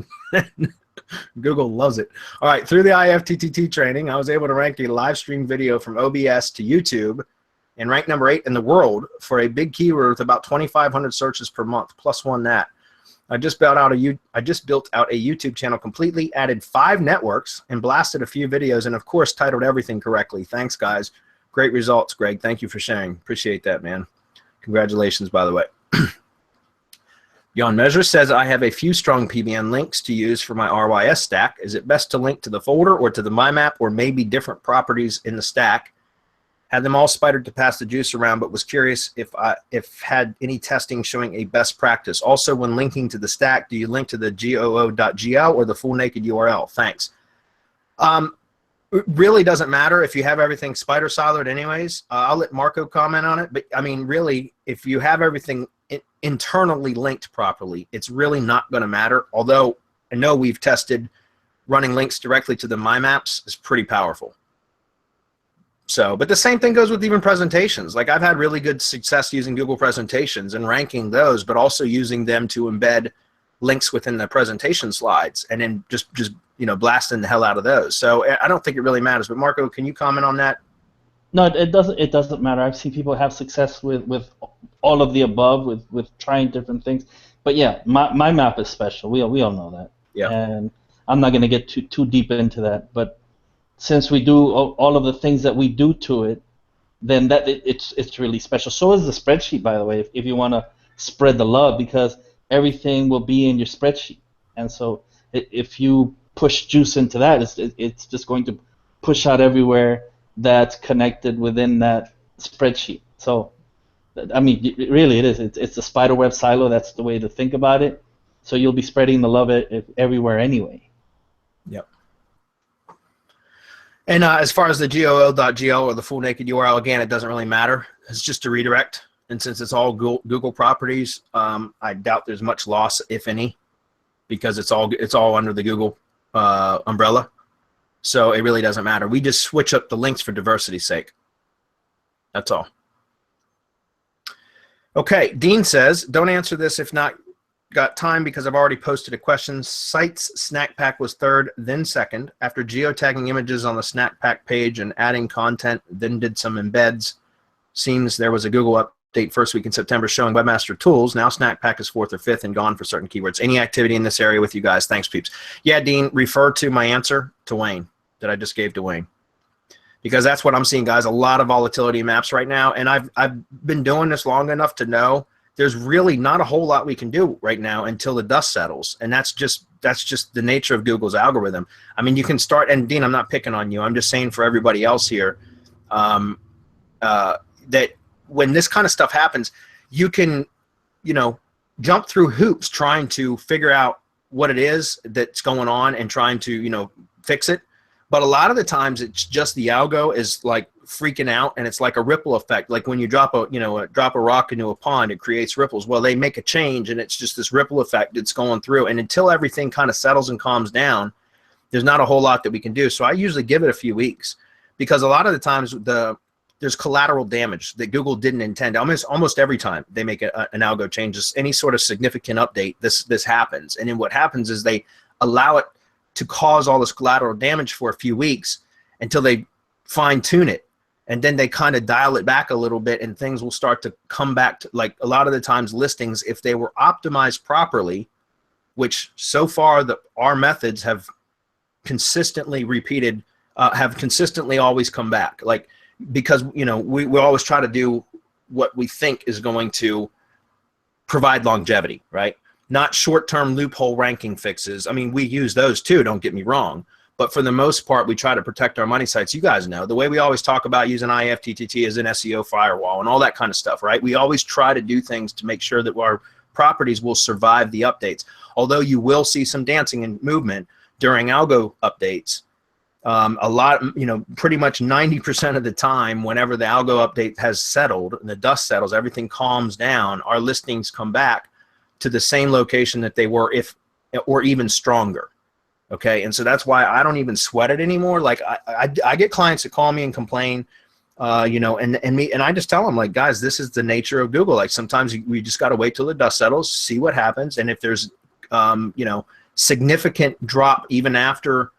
Google loves it. All right, through the ifttt training, I was able to rank a live stream video from OBS to YouTube and rank number 8 in the world for a big keyword with about 2,500 searches per month, plus one that. I just built out a YouTube channel completely, added 5 networks, and blasted a few videos, and of course titled everything correctly. Thanks, guys. Great results, Greg. Thank you for sharing. Appreciate that, man. Congratulations, by the way. Jan Measure says, I have a few strong PBN links to use for my RYS stack. Is it best to link to the folder or to the mymap, or maybe different properties in the stack? Had them all spidered to pass the juice around, but was curious if had any testing showing a best practice. Also, when linking to the stack, do you link to the goo.gl or the full naked URL? Thanks. It really doesn't matter if you have everything spider siloed anyways. I'll let Marco comment on it, but I mean, really, if you have everything internally linked properly, it's really not going to matter. Although I know we've tested running links directly to the mymaps is pretty powerful. So, but the same thing goes with even presentations. Like I've had really good success using Google presentations and ranking those, but also using them to embed links within the presentation slides and then just you know, blasting the hell out of those. So I don't think it really matters. But Marco, can you comment on that? No, it doesn't matter. I've seen people have success with all of the above, with trying different things. But yeah, my map is special. We all know that. Yeah. And I'm not going to get too deep into that. But since we do all of the things that we do to it, then it's really special. So is the spreadsheet, by the way, if you want to spread the love, because everything will be in your spreadsheet. And so if you push juice into that, it's just going to push out everywhere that's connected within that spreadsheet. So, I mean, really, it is. It's a spider web silo. That's the way to think about it. So you'll be spreading the love everywhere anyway. Yep. And as far as the goo.gl or the full naked URL, again, it doesn't really matter. It's just a redirect. And since it's all Google properties, I doubt there's much loss, if any, because it's all under the Google umbrella. So it really doesn't matter. We just switch up the links for diversity's sake. That's all. Okay, Dean says, don't answer this if not got time because I've already posted a question. Sites snackpack was 3rd, then 2nd. After geotagging images on the snackpack page and adding content, then did some embeds. Seems there was a Google update first week in September showing webmaster tools. Now snackpack is 4th or 5th and gone for certain keywords. Any activity in this area with you guys? Thanks, peeps. Yeah, Dean, refer to my answer to Wayne that I just gave to Wayne, because that's what I'm seeing, guys. A lot of volatility in maps right now, and I've been doing this long enough to know there's really not a whole lot we can do right now until the dust settles, and that's just the nature of Google's algorithm. I mean, you can start, and Dean, I'm not picking on you. I'm just saying for everybody else here that when this kind of stuff happens, you can, you know, jump through hoops trying to figure out what it is that's going on and trying to, you know, fix it. But a lot of the times it's just the algo is like freaking out, and it's like a ripple effect. Like when you drop a, you know, drop a rock into a pond, it creates ripples. Well, they make a change and it's just this ripple effect that's going through. And until everything kind of settles and calms down, there's not a whole lot that we can do. So I usually give it a few weeks, because a lot of the times there's collateral damage that Google didn't intend. Almost every time they make an algo change, any sort of significant update, this happens. And then what happens is they allow it to cause all this collateral damage for a few weeks until they fine tune it. And then they kind of dial it back a little bit, and things will start to come back to, like, a lot of the times listings, if they were optimized properly, which so far our methods have consistently repeated, have consistently always come back. Like, because, you know, we always try to do what we think is going to provide longevity, right? Not short-term loophole ranking fixes. I mean, we use those too, don't get me wrong. But for the most part, we try to protect our money sites. You guys know, the way we always talk about using ifttt as an SEO firewall and all that kind of stuff, right? We always try to do things to make sure that our properties will survive the updates. Although you will see some dancing and movement during algo updates, a lot, you know, pretty much 90% of the time, whenever the algo update has settled and the dust settles, everything calms down, our listings come back to the same location that they were, or even stronger. Okay, and so that's why I don't even sweat it anymore. Like I get clients that call me and complain, you know, and I just tell them, like, guys, this is the nature of Google. Like, sometimes we just got to wait till the dust settles, see what happens, and if there's you know, significant drop even after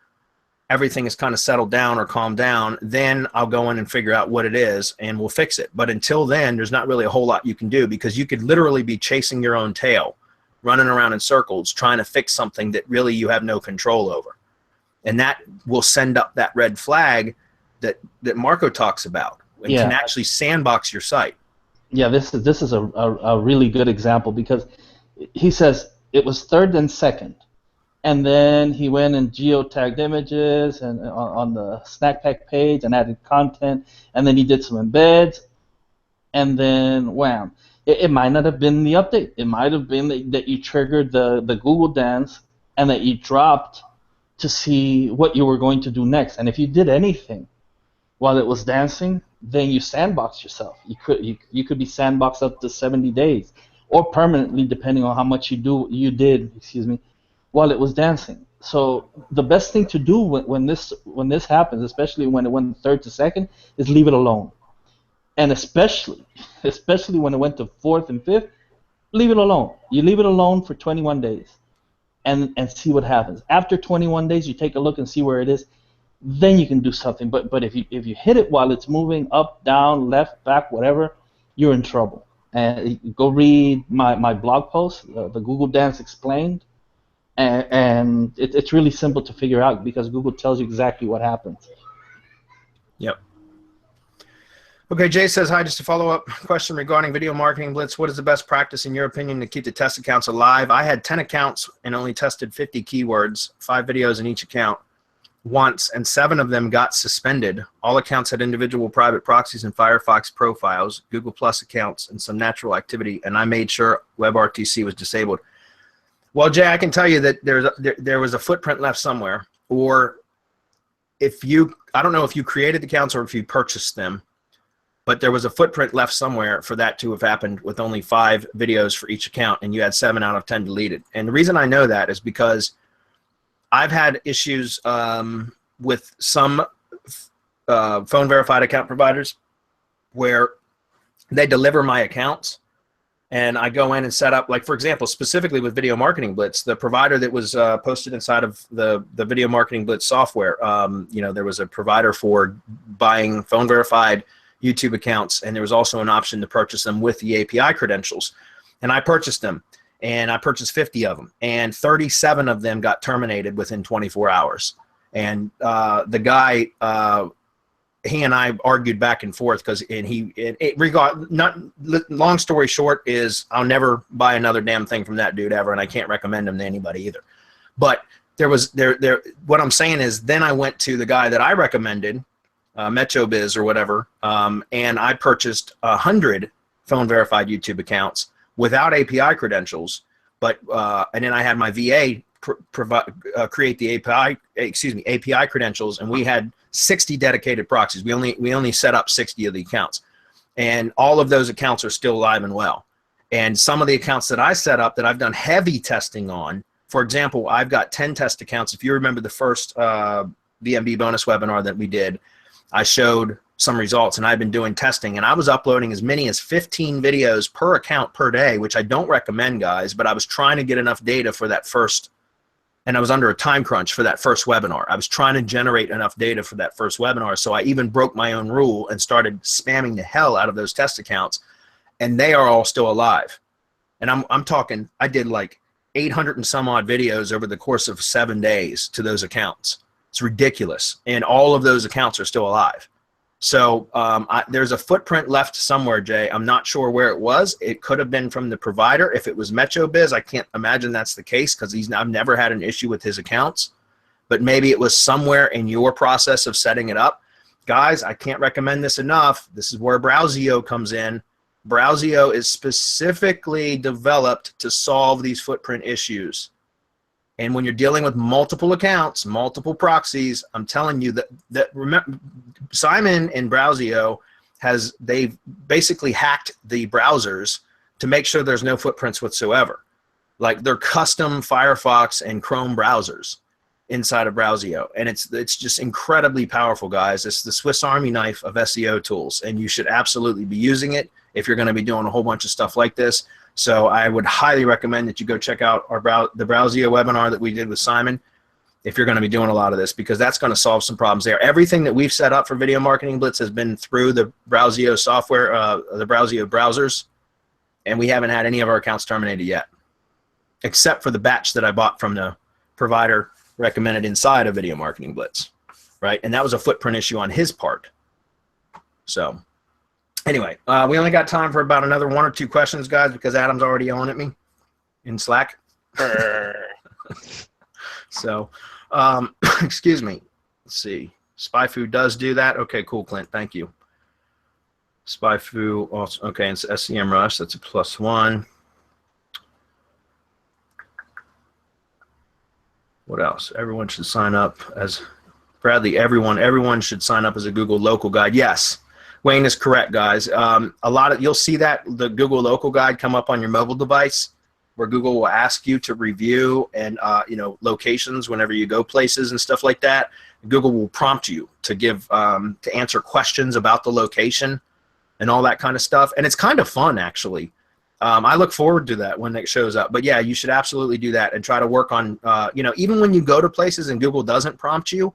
everything is kind of settled down or calmed down, then I'll go in and figure out what it is and we'll fix it. But until then, there's not really a whole lot you can do, because you could literally be chasing your own tail, running around in circles, trying to fix something that really you have no control over. And that will send up that red flag that Marco talks about, and can actually sandbox your site. Yeah, this is a really good example, because he says it was third and second. And then he went and geotagged images and on the snackpack page and added content, and then he did some embeds, and then wham. It might not have been the update. It might have been that you triggered the Google dance and that you dropped to see what you were going to do next. And if you did anything while it was dancing, then you sandboxed yourself. You could be sandboxed up to 70 days or permanently, depending on how much you did, while it was dancing. So the best thing to do when this happens, especially when it went third to second, is leave it alone. And especially when it went to fourth and fifth, leave it alone. You leave it alone for 21 days and see what happens. After 21 days, you take a look and see where it is. Then you can do something. But if you hit it while it's moving up, down, left, back, whatever, you're in trouble. And go read my blog post, the Google Dance Explained. And it's really simple to figure out, because Google tells you exactly what happens. Yep. Okay, Jay says, hi, just a follow-up question regarding Video Marketing Blitz. What is the best practice, in your opinion, to keep the test accounts alive? I had 10 accounts and only tested 50 keywords, 5 videos in each account once, and 7 of them got suspended. All accounts had individual private proxies and Firefox profiles, Google Plus accounts, and some natural activity, and I made sure WebRTC was disabled. Well, Jay, I can tell you that there was a footprint left somewhere, or I don't know if you created accounts or if you purchased them, but there was a footprint left somewhere for that to have happened with only 5 videos for each account, and you had 7 out of 10 deleted. And the reason I know that is because I've had issues with some phone verified account providers where they deliver my accounts, and I go in and set up, like, for example, specifically with Video Marketing Blitz, the provider that was posted inside of the Video Marketing Blitz software, you know, there was a provider for buying phone verified YouTube accounts, and there was also an option to purchase them with the API credentials. And I purchased them, and I purchased 50 of them, and 37 of them got terminated within 24 hours. And the guy, he and I argued back and forth, long story short is I'll never buy another damn thing from that dude ever, and I can't recommend him to anybody either. But what I'm saying is, then I went to the guy that I recommended, MetroBiz or whatever, and I purchased 100 phone verified YouTube accounts without API credentials, but and then I had my VA create the API credentials, and we had 60 dedicated proxies. We only set up 60 of the accounts, and all of those accounts are still alive and well. And some of the accounts that I set up that I've done heavy testing on, for example, I've got 10 test accounts. If you remember the first BNB bonus webinar that we did, I showed some results, and I've been doing testing, and I was uploading as many as 15 videos per account per day, which I don't recommend, guys, but I was trying to get enough data for that first, and I was under a time crunch for that first webinar. I was trying to generate enough data for that first webinar, so I even broke my own rule and started spamming the hell out of those test accounts, and they are all still alive. And I'm talking, I did like 800 and some odd videos over the course of 7 days to those accounts. It's ridiculous, and all of those accounts are still alive. So there's a footprint left somewhere, Jay. I'm not sure where it was. It could have been from the provider. If it was MetroBiz, I can't imagine that's the case, because I've never had an issue with his accounts. But maybe it was somewhere in your process of setting it up. Guys, I can't recommend this enough. This is where Browseo comes in. Browseo is specifically developed to solve these footprint issues. And when you're dealing with multiple accounts, multiple proxies, I'm telling you that remember, Simon and Browseo they've basically hacked the browsers to make sure there's no footprints whatsoever. Like, they're custom Firefox and Chrome browsers inside of Browseo, and it's just incredibly powerful, guys. It's the Swiss Army knife of SEO tools, and you should absolutely be using it if you're going to be doing a whole bunch of stuff like this. So I would highly recommend that you go check out the Browseo webinar that we did with Simon if you're going to be doing a lot of this, because that's going to solve some problems there. Everything that we've set up for Video Marketing Blitz has been through the Browseo software, the Browseo browsers, and we haven't had any of our accounts terminated yet, except for the batch that I bought from the provider recommended inside of Video Marketing Blitz, right? And that was a footprint issue on his part. So anyway, we only got time for about another 1 or 2 questions, guys, because Adam's already yelling at me in Slack. So, excuse me. Let's see. SpyFu does do that. Okay, cool, Clint. Thank you. SpyFu also. Okay, it's SEMrush. That's a +1. What else? Everyone should sign up as Bradley. Everyone should sign up as a Google Local Guide. Yes. Wayne is correct, guys. You'll see that the Google Local Guide come up on your mobile device, where Google will ask you to review and locations whenever you go places and stuff like that. Google will prompt you to to answer questions about the location and all that kind of stuff, and it's kind of fun, actually. I look forward to that when it shows up. But yeah, you should absolutely do that and try to work on even when you go to places and Google doesn't prompt you,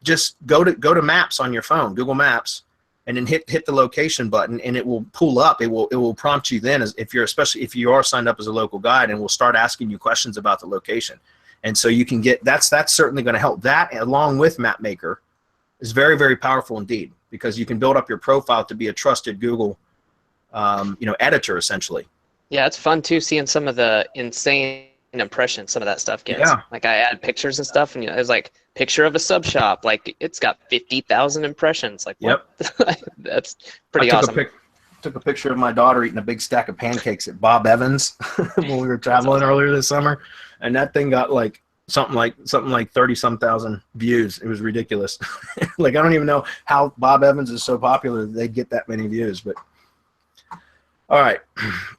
just go to Maps on your phone, Google Maps, and then hit the location button, and it will pull up. It will prompt you then, especially if you are signed up as a local guide, and will start asking you questions about the location. And so you can get that's certainly going to help. That, along with MapMaker, is very, very powerful indeed, because you can build up your profile to be a trusted Google editor, essentially. Yeah, it's fun too, seeing some of the insane impressions some of that stuff gets. Yeah. Like, I add pictures and stuff, and it was like picture of a sub shop, like it's got 50,000 impressions. Like, what? Yep. That's pretty awesome. Took a picture of my daughter eating a big stack of pancakes at Bob Evans when we were traveling earlier this summer, and that thing got like something like 30-some thousand views. It was ridiculous. Like, I don't even know how Bob Evans is so popular that they get that many views, but. All right,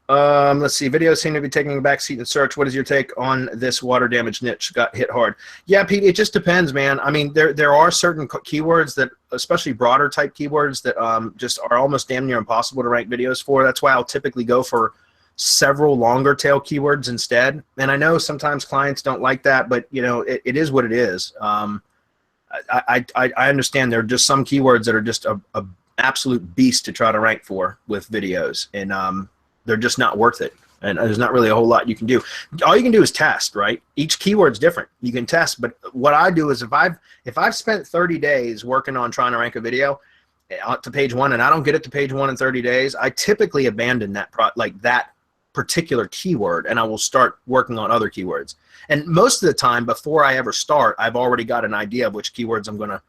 let's see. Videos seem to be taking a backseat in search. What is your take on this water damage niche? Got hit hard. Yeah, Pete, it just depends, man. I mean, there are certain keywords that, especially broader type keywords, that just are almost damn near impossible to rank videos for. That's why I'll typically go for several longer tail keywords instead. And I know sometimes clients don't like that, but it is what it is. I understand there are just some keywords that are just a absolute beast to try to rank for with videos, and they're just not worth it, and there's not really a whole lot you can do. All you can do is test, right? Each keyword's different. You can test, but what I do is if I've spent 30 days working on trying to rank a video to page 1 and I don't get it to page 1 in 30 days, I typically abandon that particular keyword, and I will start working on other keywords. And most of the time, before I ever start, I've already got an idea of which keywords I'm going to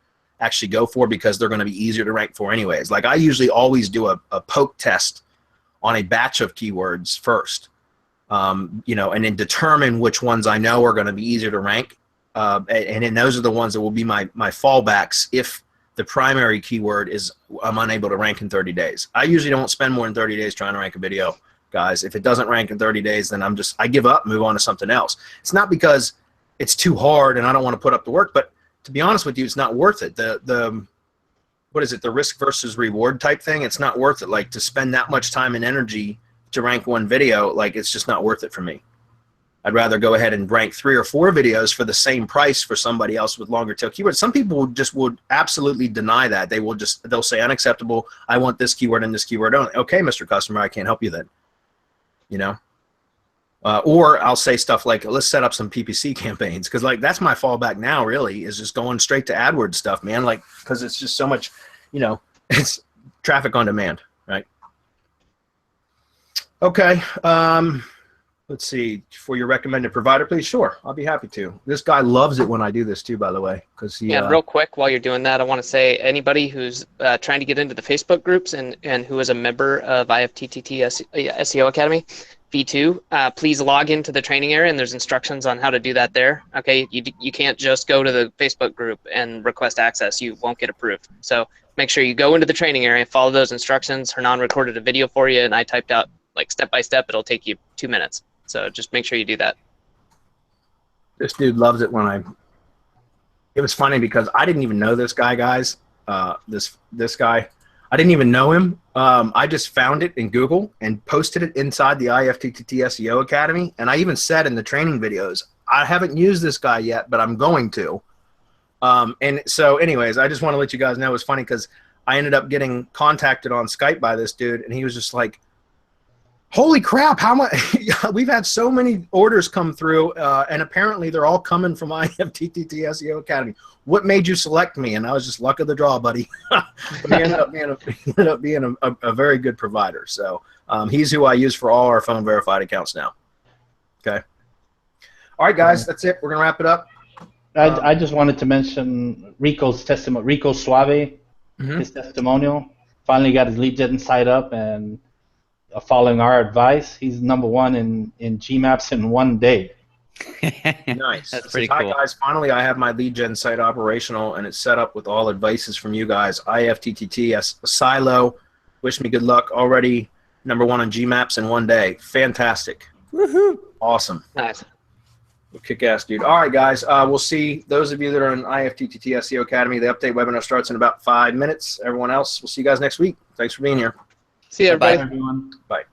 actually go for, because they're going to be easier to rank for anyways. Like, I usually always do a poke test on a batch of keywords first, you know, and then determine which ones I know are going to be easier to rank. And then those are the ones that will be my fallbacks if the primary keyword is I'm unable to rank in 30 days. I usually don't spend more than 30 days trying to rank a video, guys. If it doesn't rank in 30 days, then I give up, move on to something else. It's not because it's too hard and I don't want to put up the work, but to be honest with you, it's not worth it. What is it? The risk versus reward type thing. It's not worth it. Like to spend that much time and energy to rank one video, like it's just not worth it for me. I'd rather go ahead and rank 3 or 4 videos for the same price for somebody else with longer tail keywords. Some people would absolutely deny that. They'll say unacceptable. I want this keyword and this keyword only. Okay, Mr. Customer, I can't help you then. You know, or I'll say stuff like, let's set up some PPC campaigns, because like that's my fallback now. Really, is just going straight to AdWords stuff, man. Like because it's just so much, you know, it's traffic on demand, right? Okay. Let's see, for your recommended provider, please. Sure, I'll be happy to. This guy loves it when I do this too, by the way, because he. Yeah, real quick, while you're doing that, I want to say anybody who's trying to get into the Facebook groups and who is a member of ifttt SEO Academy V2, please log into the training area, and there's instructions on how to do that there. Okay, you can't just go to the Facebook group and request access. You won't get approved. So make sure you go into the training area, follow those instructions. Hernan recorded a video for you, and I typed out like step by step. It'll take you 2 minutes. So just make sure you do that. This dude loves it when it was funny because I didn't even know this guy, guys. This guy, I didn't even know him. I just found it in Google and posted it inside the ifttt SEO Academy. And I even said in the training videos, I haven't used this guy yet, but I'm going to. And so anyways, I just want to let you guys know it was funny because I ended up getting contacted on Skype by this dude, and he was just like, holy crap, how much we've had so many orders come through, and apparently they're all coming from ifttt SEO Academy. What made you select me? And I was just luck of the draw, buddy. But he ended up being a very good provider. So he's who I use for all our phone verified accounts now. Okay. All right, guys, that's it. We're gonna wrap it up. I just wanted to mention Rico's testimony. Rico Suave, his testimonial. Finally got his lead gen site up, and following our advice, he's #1 in Gmaps in 1 day. Nice. That's pretty cool. cool. Hi guys, finally I have my lead gen site operational and it's set up with all advices from you guys. ifttt silo. Wish me good luck. Already #1 on Gmaps in 1 day. Fantastic. Woohoo! Awesome. Nice. Kick ass, dude. All right, guys. We'll see those of you that are in ifttt SEO Academy. The update webinar starts in about 5 minutes. Everyone else, we'll see you guys next week. Thanks for being here. See you, everybody. Bye, everyone. Bye.